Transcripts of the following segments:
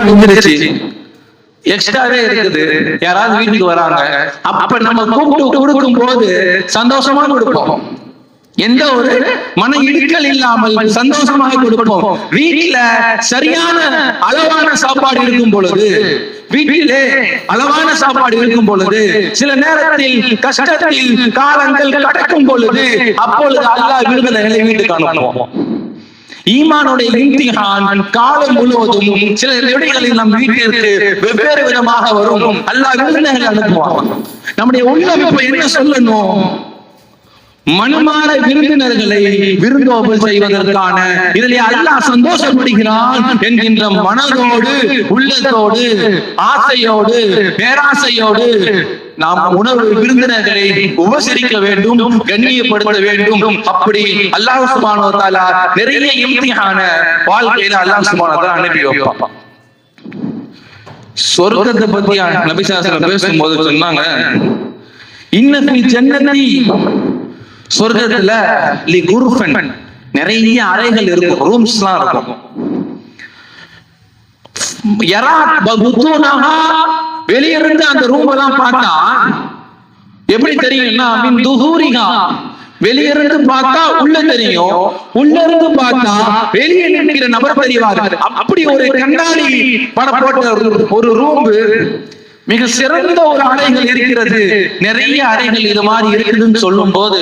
முடிஞ்சிருச்சு, எக்ஸ்ட்ராவே இருக்குது, யாராவது வீட்டுக்கு வராங்க, அப்ப நம்ம கூப்பிட்டு கொடுக்கும் போது சந்தோஷமா கொடுப்போம். எந்த ஒரு மன இடுக்கல் இல்லாமல் சந்தோஷமாக கொடுப்போம். வீட்டுல சரியான அளவான சாப்பாடு இருக்கும் பொழுது, வீட்டிலே அளவான சாப்பாடு இருக்கும் பொழுது, சில நேரத்தில் கஷ்டத்தில் காலங்கள் கடக்கும் பொழுது, அப்பொழுது அல்லாஹ் விருந்தினர்களை வீட்டுக்கு அனுப்புவோம். ஈமானுடைய இம்திஹான் காலம் முழுவதும் சில நிலைகளில் நம் வீட்டிற்கு வெவ்வேறு விதமாக வரும். அல்லாஹ் விருந்தினர்களை அனுப்புவான். நம்முடைய உள்ளம் இப்ப என்ன சொல்லணும்? மனமான விருந்தினர்களை விருந்தோம்பல் செய்வதற்கான இதிலே அல்லாஹ் சந்தோஷப்படுகிறான் என்கின்ற மனதோடு, உள்ளத்தோடு, ஆசையோடு, பேராசையோடு நாம் உணவு விருந்தினர்களை உபசரிக்க வேண்டும், கண்ணியப்படுத்த வேண்டும். அப்படி அல்லாஹ் சுப்ஹானஹு வ தஆலா நிறைய இம்திஹான வாழ்க்கையில அல்லாஹ் சுப்ஹானஹு வ தஆலா அனுப்பி வைப்பான். சொர்க்கத்தை பத்தி நபி ஸல்லல்லாஹு அலைஹி வஸல்லம் பேசும்போது சொன்னாங்க, இன்னஃபில் ஜன்னதி, சொர்க்கத்துல லி குர்ஃபன், நிறைய அறைகள் இருக்கும், ரூம்ஸ்லாம் இருக்கும். யராத் பபுதுனஹா, வெளியிருந்து அந்த ரூம் எல்லாம் பார்த்தா எப்படி தெரியும்னா, மின் துஹூரிஹா, வெளியிருந்து பார்த்தா உள்ள தெரியும், உள்ள இருந்து பார்த்தா வெளியே நிற்கிற நபர் தெரிவார். அப்படி ஒரு கண்ணாடி படம் போட்ட ஒரு ரூம், மிக சிறந்த ஒரு அறைகள் இருக்கிறது. நிறைய அறைகள் இது மாதிரி இருக்குதுன்னு சொல்லும் போது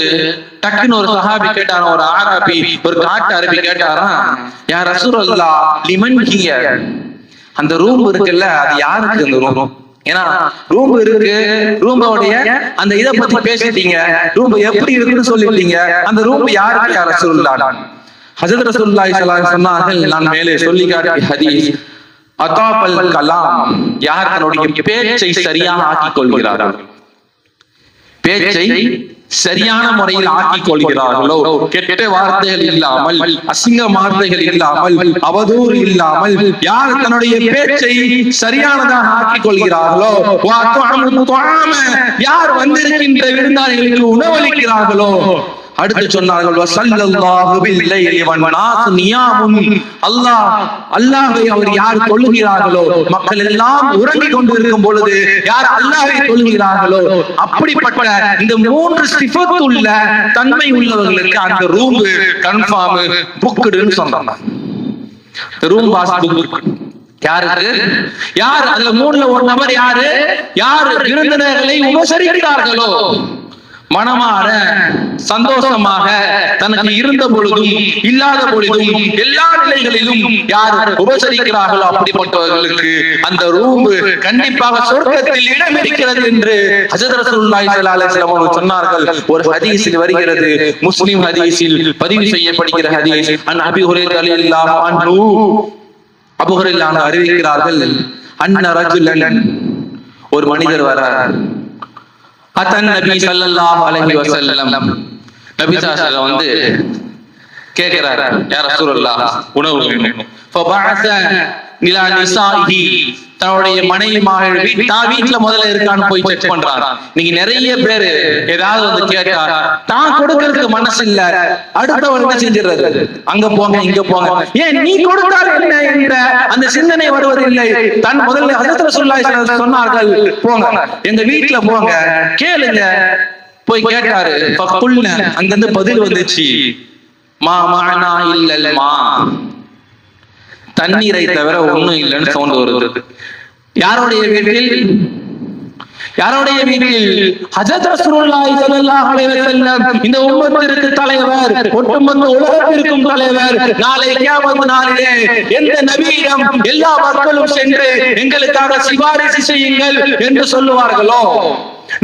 டக்குன்னு ஒரு சஹாபி கேட்டாரா, ஒரு ஆராபி, ஒரு காட்டு அரபி கேட்டாரா, யா ரசூலல்லாஹ் லிமன் ஹிய, அந்த ரூம் இருக்குல்ல அது யாருக்கு அந்த ரூம்? ஏன்னா ரூம் இருக்கு, ரூம்போடைய அந்த இதை பத்தி பேசிட்டீங்க, ரூம் எப்படி இருக்குன்னு சொல்லிட்டீங்க, அந்த ரூம் யாருக்கு யா ரசூலுல்லாஹ்? ஹஜ்ரத் ரசூலுல்லாஹி ஸல்லல்லாஹு அலைஹி வஸல்லம் சொன்னார்கள், நான் மேலே சொல்லி காட்டிய ஹதீஸ், அதாபல் கலாம், யார் தன்னுடைய பேச்சை சரியாக ஆக்கிக் கொள்கிறார்கள், பேச்சை சரியான முறையில் ஆக்கிக் கொள்கிறார்களோ, கெட்ட வார்த்தைகள் இல்லாமல், அசிங்க வார்த்தைகள் இல்லாமல், அவதூறு இல்லாமல் யார் தன்னுடைய பேச்சை சரியானதாக ஆக்கிக் கொள்கிறார்களோ, யார் வந்திருக்கின்ற விருந்தாளிகளுக்கு உணவளிக்கிறார்களோ, அடுத்து சொன்னார்கள் அல்லாஹ்வை அவர் யார் தொழுகிறார்களோ, மக்கள் எல்லாம் உறங்கிக் கொண்டிருக்கும் பொழுது யார் அல்லாஹ்வை தொழுகிறார்களோ, அப்படிப்பட்ட இந்த 3 சிஃபத் உள்ள தன்மை உள்ளவர்களுக்கு அந்த ரூம் கன்ஃபார்ம் புக்டுன்னு சொன்னாங்க. ரூம் பாஸ் புக் யாருக்கு? யார் அதுல 3ல ஒரு நபர் யாரு? யார் விருந்தினர்களை உபசரிக்கிறார்களோ, மனமாற சந்தோஷமாக தனக்கு இருந்த பொழுதும் இல்லாத பொழுதும் எல்லா நிலைகளிலும் யார் உபசரிக்கிறார்களோ அப்படிப்பட்டவர்களுக்கு அந்த ரூம் கண்டிப்பாக சொர்க்கத்தில் இடம் இருக்கிறது என்று ஹஜ்ரத் ரசூலுல்லாஹி ஸல்லல்லாஹு அலைஹி வஸல்லம் சொன்னார்கள். ஒரு ஹதீஸில் வருகிறது, முஸ்லிம் ஹதீஸில் பதிவு செய்யப்படுகிற ஹதீஸ், அன் அபீ ஹுரைரா ரலியல்லாஹு அன்ஹு, அபூ ஹுரைரா அறிவிக்கிறார்கள், அன்ன ரஜுலன், ஒரு மனிதர் வரார், அத்தன் நபி ஸல்லல்லாஹு அலைஹி வஸல்லம், நபி ஸல்லல்லாஹு வந்து கேக்குறாரு, யா ரசூலுல்லாஹ் உணவு வேணும். ஃபபஅஸ இலா நிசாஇஹி, தன்னுடைய மனைவிமார்கள் வீட்ல முதல்ல இருக்கான்னு போய் செக் பண்றாங்க. நீங்க நிறைய பேரு ஏதாவது வந்து கேட்டா தான் கொடுக்கறதுக்கு மனசு இல்ல, அடுத்தவங்க என்ன செஞ்சிடறது, அங்க போங்க இங்க போங்க, ஏன் நீ கொடுத்தால் என்ன என்ற அந்த சிந்தனை வருவதில்லை. தன் முதல்ல ஹஜ்ரத் ரசூலுல்லாஹி ஸல்லல்லாஹு அலைஹி வஸல்லம் சொன்னார்கள், போங்க எங்க வீட்டுல போங்க கேளுங்க. போய் கேட்டாரு, ஃபகுல்ன, அங்கிருந்து பதில் வந்துச்சு, மா மஅனா இல்லல் மா, தண்ணீரை தவிர ஒண்ணும் இல்லைன்னு சவுண்ட் வருது. யாருடைய வீட்டில்? யாருடைய வீட்டில்? ஹஜ்ரத் ரசூலுல்லாஹி ஸல்லல்லாஹு அலைஹி வஸல்லம் இந்த உம்மத்திற்கு தலைவர், ஒட்டுமொத்த உலகத்திற்கும் தலைவர். நாளை கியாமத் நாளிலே எந்த நபியிடம் எல்லா மக்களும் சென்று எங்களுக்காக சிபாரிசு செய்யுங்கள் என்று சொல்லுவார்களோ,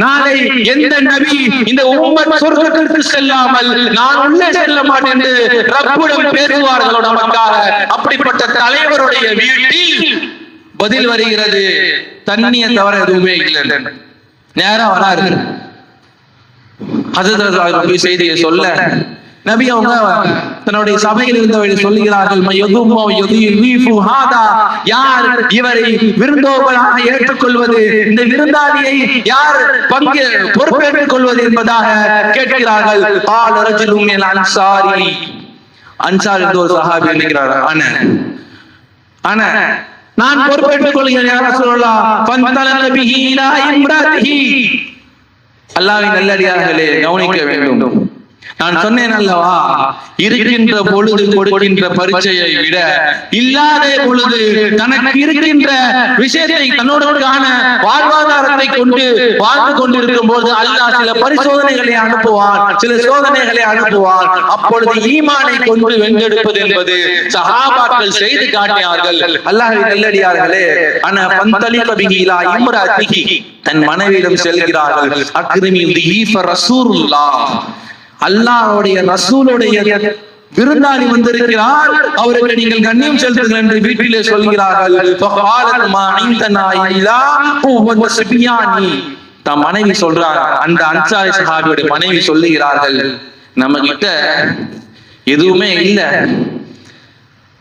நாளை எந்த நபி இந்த உம்மத் சொர்க்கத்திற்கு செல்லாமல் நான் உள்ளே செல்ல மாட்டேன் என்று ரப்பிடம் பேசுவார்களோ நமக்காக, அப்படிப்பட்ட தலைவருடைய வீட்டில் பதில் வருகிறது, தண்ணியை தவிர எதுவுமே இல்லை. நேரா வராரு, ஹஜ்ரத் செய்தியை சொல்ல நபி அவங்க தன்னுடைய சபையில் இருந்தவரை சொல்லுகிறார்கள், யார் இவரை விருந்தோம்பலாக ஏற்றுக்கொள்வது, இந்த விருந்தாளியை யார் பங்கு பொறுப்பேற்றுக் கொள்வது என்பதாக கேட்கிறார்கள். அன்சாரி, அன்சார் என்று ஒரு சஹாபி இருக்கிறார், ஆனா நான் பொறுப்பேற்றுக் கொள்கிறேன் யா ரசூலல்லாஹ். ஃபந்தலக பிஹி இலா இம்ராதிஹி. அல்லாஹ்வின் நல்லடியார்களே கவனிக்க வேண்டும். நான் சொன்னேன் அல்லவா, இருக்கின்ற பொழுது கொடுக்கின்ற பரிச்சையை விட இல்லாத பொழுது தனக்கு இருக்கின்ற விஷயத்தை தன்னோடுக்கான வாழ்வாதாரத்தை கொண்டு வாழ்ந்து கொண்டிருக்கும் போது அல்லாஹ் சில பரிசோதனைகளை அனுப்புவான், சில சோதனைகளை அனுப்புவான். அப்பொழுது ஈமானை கொண்டு வென்றெடுப்பது என்பது சஹாபாக்கள் செய்து காட்டினார்கள். அல்லாஹ்வின் நல்லடியார்களே, அன பந்தலிக பிஹி இலா இம்ராதிஹி, தன் மனைவியிடம் செல்கிறார்கள். அக்ரிமி தீஃப ரசூலுல்லாஹ், அல்லாஹ்வுடைய ரசூலுடைய விருந்தாளி வந்திருக்கிறார், அவருக்கு நீங்கள் கண்ணியம் செலுத்துங்கள் என்று வீட்டிலே சொல்கிறார்கள். ஃபகாலத் மா இந்தனா இல்லா ஹுவ சிபியானி. தம் மனைவி சொல்றாங்க, அந்த அன்சாரி சஹாபியுடைய மனைவி சொல்லுகிறார்கள், நம்ம கிட்ட எதுவுமே இல்ல,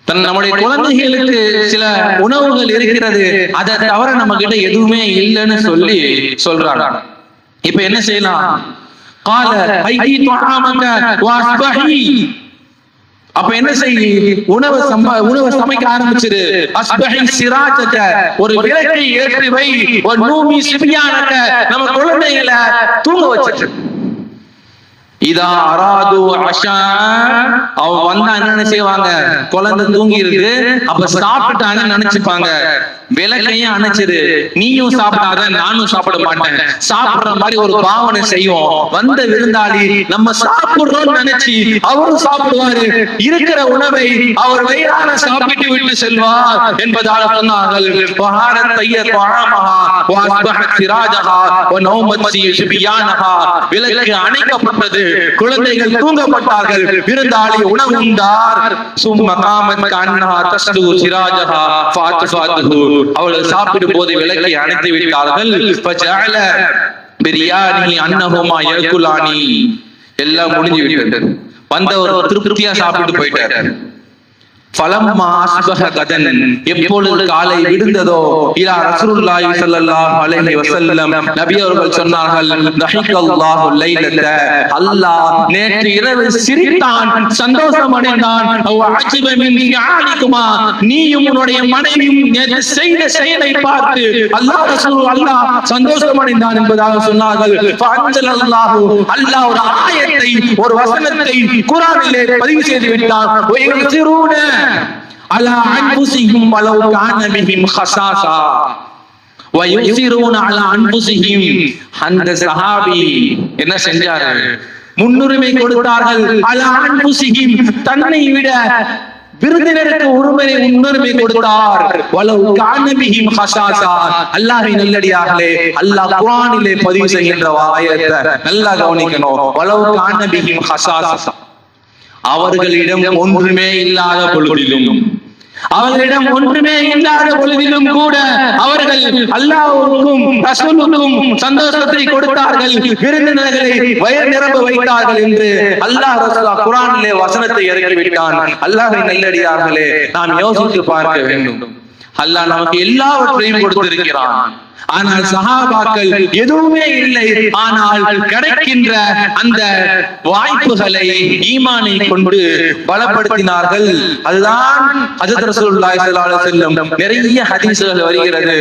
நம்முடைய குழந்தைகளுக்கு சில உணவுகள் இருக்கிறது, அதை தவிர நம்ம கிட்ட எதுவுமே இல்லைன்னு சொல்றாங்க. இப்ப என்ன செய்யலாம்? கால ஐயி துஆமக வஸ்பஹி. அப்ப என்ன செய்ய? உணவு சமைக்க ஆரம்பிச்சிரு. அஸ்பஹி சிராஜக, ஒரு விளக்கை ஏற்றி வை. வநூமி சிபியானக, நம்ம குழந்தைகளை தூங்க வச்சிரு. இதா அராது அஷா, அவ வந்தா என்ன செய்வாங்க? குழந்தை தூங்கி இருக்கு, அப்ப சாப்பிட்டாங்கன்னு நினைச்சுப்பாங்க. விளக்கையும் அணைச்சிரு, நீயும் சாப்பிடாத நானும் சாப்பிட மாட்டேன், சாப்பிடுற மாதிரி ஒரு பாவனை செய்வோம். வந்த விருந்தாளி நம்ம சாப்பிடுறோம்னு நினைச்சு அவரும் சாப்பிடுவாரு, இருக்கிற உணவை அவர் வயிறார சாப்பிட்டு விட்டு செல்வார் என்பதாக சொன்னார்கள். விளக்கு அணைக்கப்பட்டது, குழந்தைகள் தூங்கப்பட்டார்கள், விருந்தாளி உணவு உண்டார். அவர்கள் சாப்பிடும் போது விளக்கை அணைத்து விட்டார்கள். எல்லாம் முடிஞ்சு விட்டது. வந்தவர் திருப்தியா சாப்பிட்டு போயிட்டார். எப்பொழுது காலை விடுந்ததோ, இலா ரசூலுல்லாஹி ஸல்லல்லாஹு அலைஹி வஸல்லம், நபி அவர்கள் சொன்னார்கள், தஹிகல்லாஹு லைலத, அல்லாஹ் நேற்று இரவு சிரித்தான், சந்தோஷம் அடைந்தான். அவ் அஜிப மின் ஃபிஆலிகுமா, நீயும் உன்னுடைய மனைவியும் நேற்று செய்த செயலை பார்த்து அல்லாஹ் சந்தோஷம் அடைந்தான் என்பதாக சொன்னார்கள். ஃபஅன்ஸலல்லாஹு, அல்லாஹ் ஒரு ஆயத்தை, ஒரு வசனத்தை குர்ஆனிலே பதிவு செய்து விட்டான். வயசிரூன அலா அன்ஃபுஸிஹிம் வலவ் கான பிஹிம் ஹஸாஸா வயுஸிரூன அலா அன்ஃபுஸிஹிம். அந்த சஹாபி என்ன செஞ்சாரு? முன்னுரிமை கொடுத்தார்கள். அலா அன்ஃபுஸிஹிம், தன்னை விட விருந்தினருக்கு முன்னுரிமை கொடுத்தார். வலவ் கான பிஹிம் ஹஸாஸா. அல்லாஹ்வின் நல்லடியார்களே, அல்லாஹ் குர்ஆனிலே பதிவு செய்கின்ற ஆயத்தை நல்லா கவனிக்கணும். வலவ் கான பிஹிம் ஹஸாஸா, அவர்களிடம் ஒன்றுமே இல்லாத பொழுதிலும், அவர்களிடம் ஒன்றுமே இல்லாத பொழுதிலும் கூட அவர்கள் அல்லாஹ்வுக்கும் ரசூலுக்கும் சந்தோஷத்தை கொடுத்தார்கள், விருந்தினர்களை வயிறு நிரம்ப வைத்தார்கள் என்று அல்லாஹ் ரசூல் குர்ஆனிலே வசனத்தை இறக்கி விட்டான். அல்லாஹ்வின் நல்லடியார்களே, நாம் யோசித்து பார்க்க வேண்டும். அல்லாஹ் நமக்கு எல்லாவற்றையும் கொடுத்திருக்கிறான். ஆனால் சஹாபாக்கள் எதுவுமே இல்லை, ஆனால் கிடைக்கின்ற அந்த வாய்ப்புகளை ஈமானை கொண்டு பலப்படுத்தினார்கள். அதுதான் ஹஜ்ரத் ரசூலுல்லாஹி ஸல்லல்லாஹு அலைஹி வஸல்லம் நிறைய ஹதீஸ்கள் வருகிறது.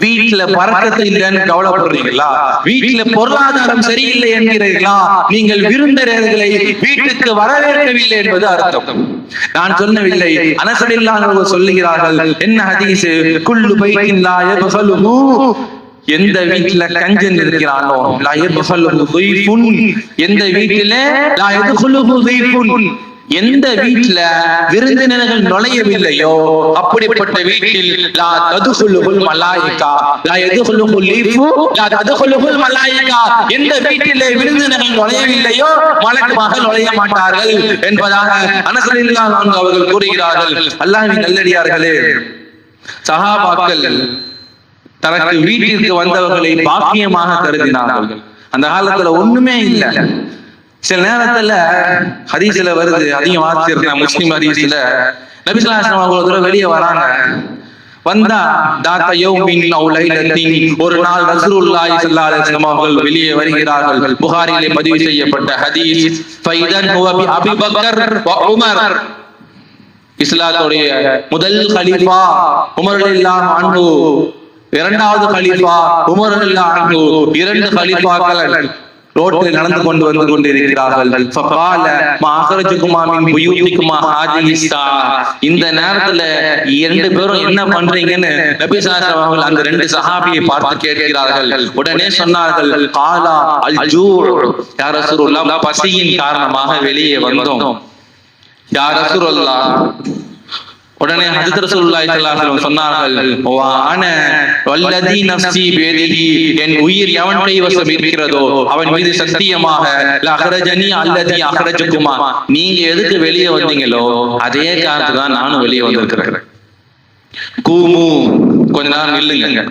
வீட்டுல பறக்கத்து இல்லைன்னு கவலைப்படுறீங்களா? வீட்டுல பொருளாதாரம் சரியில்லை என்கிறீர்களா? நீங்கள் விருந்தினர்களை வீட்டுக்கு வரவேற்கவில்லை என்பது அர்த்தம். நான் சொல்லவில்லை, அனஸ் ரலியல்லாஹு அன்ஹு சொல்லுகிறார்கள். என்ன ஹதீஸ்? குல்லு பைத்தின் லா யப்ஹலுஹு, எந்த வீட்டுல கஞ்சன் இருக்கிறானோ, லா யப்ஹலுஹு தைஃபுன், எந்த வீட்டில லா யத்ஹுலுஹு தைஃபுன், எந்த வீட்டுல விருந்தினர்கள் நுழையவில்லையோ அப்படிப்பட்ட வீட்டில் லா ததுகுலுல் மலாயிகா லா யதுகுலுல் லீஃபு லா ததுகுலுல் மலாயிகா, எந்த வீட்டிலே விருந்தினர்கள் நுழையவில்லையோ மலக்குகள் நுழைய மாட்டார்கள் என்பதாக அனஸ் ரலியல்லாஹு அன்ஹு அவர்கள் கூறுகிறார்கள். அல்லாஹ்வின் நல்லடியார்களே, சஹாபாக்கள் தனக்கு வீட்டிற்கு வந்தவர்களை பாக்கியமாக கருதினார்கள். அந்த காலத்துல ஒண்ணுமே இல்லை. சில நேரத்துல ஹதீஸ்ல வருது, அதிகம் வாசிச்சிருக்கேன், முஸ்லிம் ஹதீஸ்ல நபி ஸல்லல்லாஹு அலைஹி வஸல்லம் அவர்கள் வெளியே வராங்க. வந்தா தாத்த யௌமின் அவு லைலத்தின், ஒரு நாள் ரசூலுல்லாஹி ஸல்லல்லாஹு அலைஹி வஸல்லம் அவர்கள் வெளியே வருகிறார்கள். புகாரியிலே பதிவு செய்யப்பட்ட ஹதீஸ். ஃபைதன் ஹுவ பி அபீ பக்கர் வ உமர், இஸ்லாத்துடைய முதல் கலீஃபா உமர் ரலியல்லாஹு அன்ஹு, இரண்டாவது கலீஃபா உமர் ரலியல்லாஹு அன்ஹு, இரண்டு கலீஃபாக்கள் ரோட்டில் நடந்து வந்து கொண்டிருக்கிறார்கள். ஃபகால மா அக்ரஜகுமா மின் புயூதிகுமா ஹாதிஹி ஸாஅ. இந்த நேரத்துல இரண்டு பேரும் என்ன பண்றீங்கன்னு நபி ஸல்லல்லாஹு அலைஹி வஸல்லம் அந்த ரெண்டு சஹாபியை பார்த்து கேட்கிறார்கள். உடனே சொன்னார்கள், காலா அல் ஜூ, யா ரசூலுல்லாஹ், பசியின் காரணமாக வெளியே வந்தோம் யா ரசூலுல்லாஹ். உடனே ஹஜ்ரத் ரசூலுல்லாஹி ஸல்லல்லாஹு அலைஹி வஸல்லம் சொன்னார்கள், வா அன வல்லதி நஃப்ஸி பியதிஹி, என் உயிர் எவன் கைவசம் இருக்கிறதோ அவன் மீது சத்தியமாக, லஅக்ரஜனி அல்லதி அக்ரஜகுமா, நீங்க எதுக்கு வெளியே வந்தீங்களோ அதே காரணத்துக்கு தான் நானும் வெளியே வந்திருக்கிறேன். கூமு, கொஞ்ச நேரம் நில்லுங்க.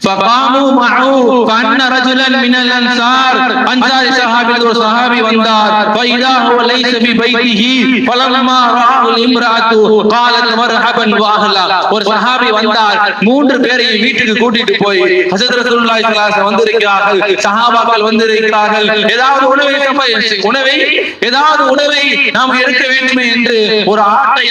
فقاموا معه فان رجلا من الانصار, அன்சாரி சஹாபிகள் ஒரு சஹாபி வந்தார். فاذا هو ليس ببيته فلما راه الامراه قالت مرحبا واهلا. ஒரு சஹாபி வந்தார், மூன்று பேரையும் வீட்டுக்கு கூட்டிட்டு போய் ஹஜ்ரத் ரசூலுல்லாஹி ஸல்லல்லாஹு அலைஹி வஸல்லம் வந்திருக்கிறார்கள், சஹாபாக்கள் வந்திருக்கிறார்கள், ஏதாவது உணவை நாம் எடுக்க வேண்டுமே என்று ஒரு ஆட்டை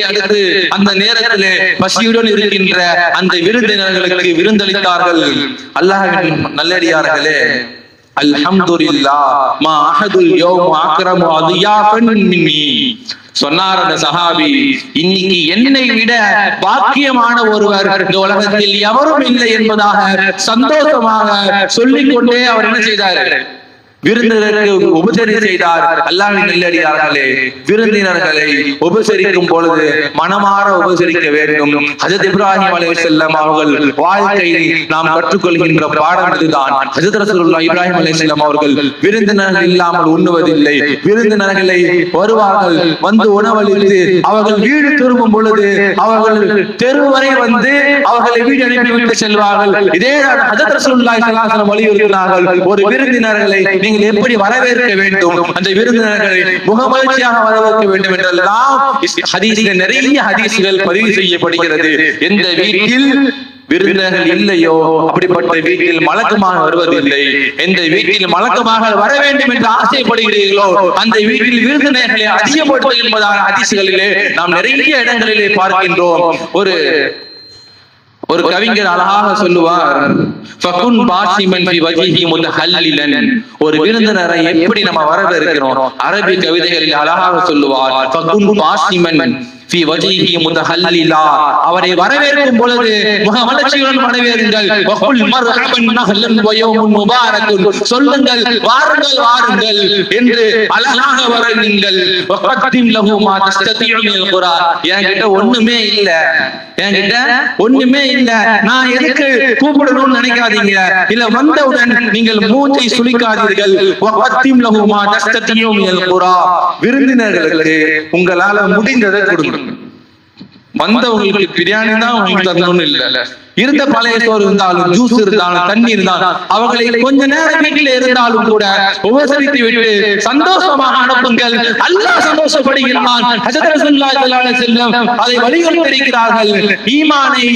அடுத்து அந்த நேரத்திலே பசியுடன் இருக்கின்ற அந்த விருந்தினர்கள் விருந்தளித்தார்கள். அல்லாஹ்வின் நல்லடியார்களே, அல்ஹம்துலில்லாஹ் மா அஹதுல் யௌம அக்ரமு அத்யாஃபன் மின்னி. சொன்னார் அந்த சஹாபி, இன்னைக்கு என்னை விட பாக்கியமான ஒருவர் இந்த உலகத்தில் எவரும் இல்லை என்பதாக சந்தோஷமாக சொல்லிக்கொண்டே அவர் என்ன செய்தார்? விருந்தினருக்கு உபசரி செய்தார். அல்லாஹ்வின் நல்லடியார்களே, விருந்தினர்களை உபசரிக்கும் பொழுது மனமாற உபசரிக்க வேண்டும். ஹஜ்ரத் இப்ராஹிம் அலைஹிஸ்ஸலாம் அவர்கள் வாழ்க்கையில் நாம் கற்றுக்கொள்கின்ற பாடம் இதுதான். ஹஜ்ரத் ரசூலுல்லாஹி இப்ராஹிம் அலைஹிஸ்ஸலாம் அவர்கள் விருந்தினர்கள் இல்லாமல் உண்ணுவதில்லை. விருந்தினர்களை வருவார்கள், வந்து உணவளித்து அவர்கள் வீடு திரும்பும் பொழுது அவர்கள் தெரு வரை வந்து அவர்களை வீடு அனுப்பிவிட்டு செல்வார்கள். இதே ஹஜ்ரத் ரசூலுல்லாஹி ஸல்லல்லாஹு அலைஹி வஸல்லம் வலியுறுத்தினார்கள், ஒரு விருந்தினர்களை நீங்கள் எப்படி வரவேற்க வேண்டும், அந்த விருந்தினர்களை முகமகிழ்ச்சியாக வரவேற்க வேண்டும் என்றெல்லாம் ஹதீஸில் நிறைய ஹதீஸ்கள் பதிவு செய்யப்படுகிறது. எந்த வீட்டில் விருந்தினர்கள் இல்லையோ அப்படிப்பட்ட வீட்டில் மலக்குமாக வருவதில்லை. எந்த வீட்டில் மலக்குமாக வர வேண்டும் என்று ஆசைப்படுகிறீர்களோ அந்த வீட்டில் விருந்தினர்களை அதிகப்படுத்த என்பதான ஹதீஸ்களிலே நாம் நிறைய இடங்களிலே பார்க்கின்றோம். ஒரு கவிஞர் அழகாக சொல்லுவார், ஃபகுன் பாசிமன் ஃபி வஜ்ஹி முத்தஹல்லிலன். ஒரு விருந்தினரை எப்படி நம்ம வரவேற்கிறோம், அரபி கவிதைகளில் அழகாக சொல்லுவார், ஃபகுன் பாசிமன் ஃபி வஜ்ஹி முத்தஹல்லிலா. அவரை வரவேற்கும் பொழுது முகமலர்ச்சியுடன் வரவேறுங்கள். வகுல் மர்ஹபன் நஹ்லன் வ யௌமுன் முபாரக்குன், சொல்லுங்கள் வாருங்கள் என்று அழகாக வரவேற்குங்கள். வகத்திம் லஹு மா தஸ்ததிஉ மினல் குரா. என்கிட்ட ஒண்ணுமே இல்ல, நான் எதுக்கு கூப்பிடணும்னு நினைக்காதீங்க. இல்ல வந்தவுடன் நீங்கள் மூச்சை சுளிக்காதீர்கள். வகத்திம் லஹு மா தஸ்ததிஉ மினல் குரா. விருந்தினர்களுக்கு உங்களால முடிந்ததை கொடுங்க. வந்தவங்களுக்கு பிரியாணி தான் உங்களுக்கு தரணும்னு இல்ல, இருந்த பழைய சோறு இருந்தாலும் ஜூஸ் இருந்தாலும் தண்ணி இருந்தாலும் அவர்களை கொஞ்ச நேரம் வீட்டில் இருந்தாலும் கூட உபசரித்து விட்டு சந்தோஷமாக அனுப்புங்கள். அல்லாஹ் சந்தோஷப்படுகிறான். ஹஜ்ரத் ரசூலுல்லாஹி ஸல்லல்லாஹு அலைஹி வஸல்லம் அதை வலியுறுத்தியிருக்கிறார்கள். ஈமானை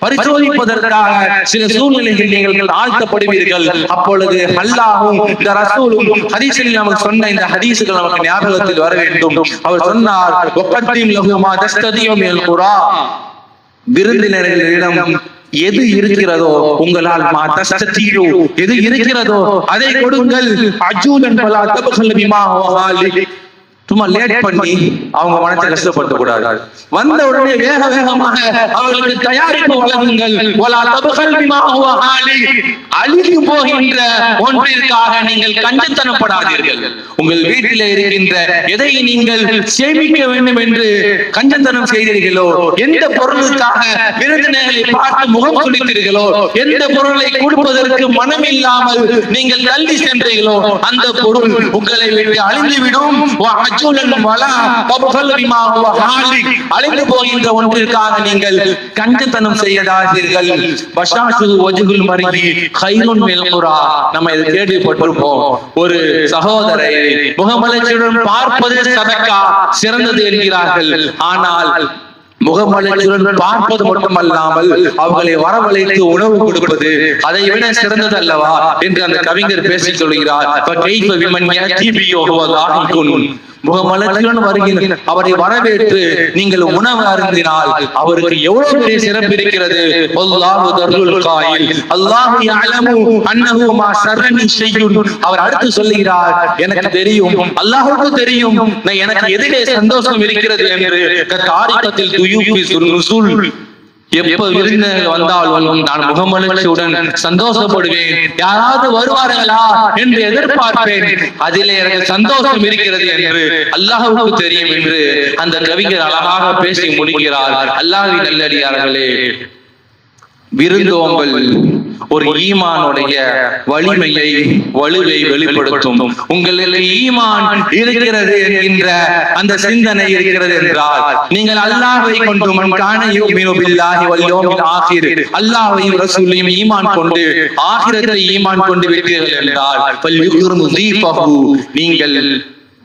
பரிசோதிப்பதற்காக சில சூழ்நிலைகளில் நீங்கள் ஆழ்த்தப்படுவீர்கள். அப்பொழுது அல்லாஹ்வும் இந்த ரசூலும் ஹதீஸில் நமக்கு சொன்ன இந்த ஹதீஸ்கள் நமக்கு ஞாபகத்தில் வர வேண்டும். அவர் சொன்னார், வகத்திம் லஹு மா தஸ்ததிஉ மினல் குரா. விருந்தினர்களிடம் எது இருக்கிறதோ உங்களால் எது இருக்கிறதோ அதை கொடுங்கள். அஜூலன் பலா தபகல் பிமா வஹாலி. சும்மா லேட் பண்ணி அவங்க மனத்தை கஷ்டப்படுத்த கூடாது. வந்த உடனே வேகமாக அவர்களுக்கு தயாரிப்பு வழங்குங்கள். வலா தபகல் பிமா வஹாலி. அழிந்து போகின்ற ஒன்றிற்காக நீங்கள் கஞ்சத்தனப்படாதீர்கள். உங்கள் வீட்டிலே இருக்கின்ற எதை நீங்கள் சேமிக்க வேண்டும் என்று கஞ்சத்தனம் செய்தீர்களோ, எந்த பொருளுக்காக விருந்தினர்களை பார்த்து முகம் சுளித்தீர்களோ, எந்த பொருளை கொடுப்பதற்கு மனம் இல்லாமல் நீங்கள் தள்ளி சென்றீர்களோ அந்த பொருள் உங்களை விட்டு அழிந்துவிடும். அழிந்து போகின்ற ஒன்றிற்காக நீங்கள் கஞ்சத்தனம் செய்யாதீர்கள். நம்ம இதை கேள்விப்பட்டிருப்போம். ஒரு சகோதரை முகமலர்ச்சியுடன் பார்ப்பது சதக்கா சிறந்தது என்கிறார்கள். ஆனால் முகமலர்ச்சியுடன் பார்ப்பது மட்டுமல்லாமல் அவர்களை வரவழைத்து உணவு கொடுப்பது அதை விட சிறந்தது அல்லவா என்று அந்த கவிஞர் பேசிக் கொள்கிறார். முகமலர்ச்சியுடன் வருகின்ற அவரை வரவேற்று நீங்கள் உணவு அருந்தினால் அவருக்கு எவ்வளவு பெரிய சிறப்பு இருக்கிறது. அவர் அடுத்து சொல்லுகிறார், எனக்கு தெரியும், அல்லாஹ்வுக்கு தெரியும் எனக்கு எதிலே சந்தோஷம் இருக்கிறது என்று. எப்ப விருந்தினர்கள் வந்தாலும் நான் முகமலர்ச்சியுடன் சந்தோஷப்படுவேன். யாராவது வருவார்களா என்று எதிர்பார்ப்பேன். அதிலே எனக்கு சந்தோஷம் இருக்கிறது என்று அல்லாஹ்வுக்கு தெரியும் என்று அந்த கவிஞர் அழகாக பேசி முடிக்கிறார். அல்லாஹ்வின் நல்லடியார்களே, விருந்தோம்பல் ஒரு ஈமானுடைய வலிமையை வலுவை வெளிப்படுத்தும். உங்களுக்கு ஈமான் இருக்கிறது என்கின்ற அந்த சிந்தனை இருக்கிறது என்றால் நீங்கள் அல்லாஹ்வை கொண்டு அல்லாஹ்வையும் ரசூலையும் ஈமான் கொண்டு ஆகிரத்தை ஈமான் கொண்டு விட்டீர்கள் என்றால் நீங்கள்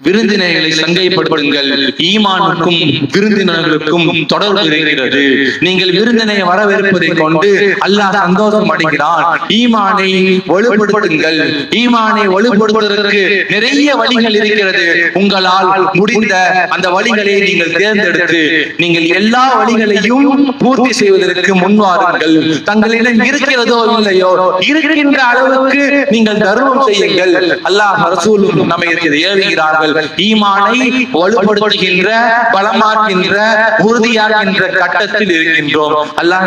விருந்தினர்களை சங்கைப்படுத்துங்கள். ஈமானுக்கும் விருந்தினர்களுக்கும் தொடர்பு இருக்கிறது. நீங்கள் விருந்தினை வரவேற்பதை கொண்டு அல்லாஹ் சந்தோஷம் அடைகிறான். ஈமானை வலுப்படுத்துங்கள். ஈமானை வலுப்படுத்துவதற்கு நிறைய வழிகள் இருக்கிறது. உங்களால் முடிந்த அந்த வழிகளை நீங்கள் தேர்ந்தெடுத்து நீங்கள் எல்லா வழிகளையும் பூர்த்தி செய்வதற்கு முன்வாருங்கள். தங்களிடம் இருக்கிறதோ இல்லையோ இருக்கின்ற அளவுக்கு நீங்கள் தர்மம் செய்யுங்கள். அல்லாஹ் ரசூலும் நம்மை ஏவுகிறார்கள். ஈமானை வலுப்படுத்துகின்ற, பலமாக்கின்ற, உறுதியாகின்ற கட்டத்தில் இருக்கின்றோம். அல்லாஹ்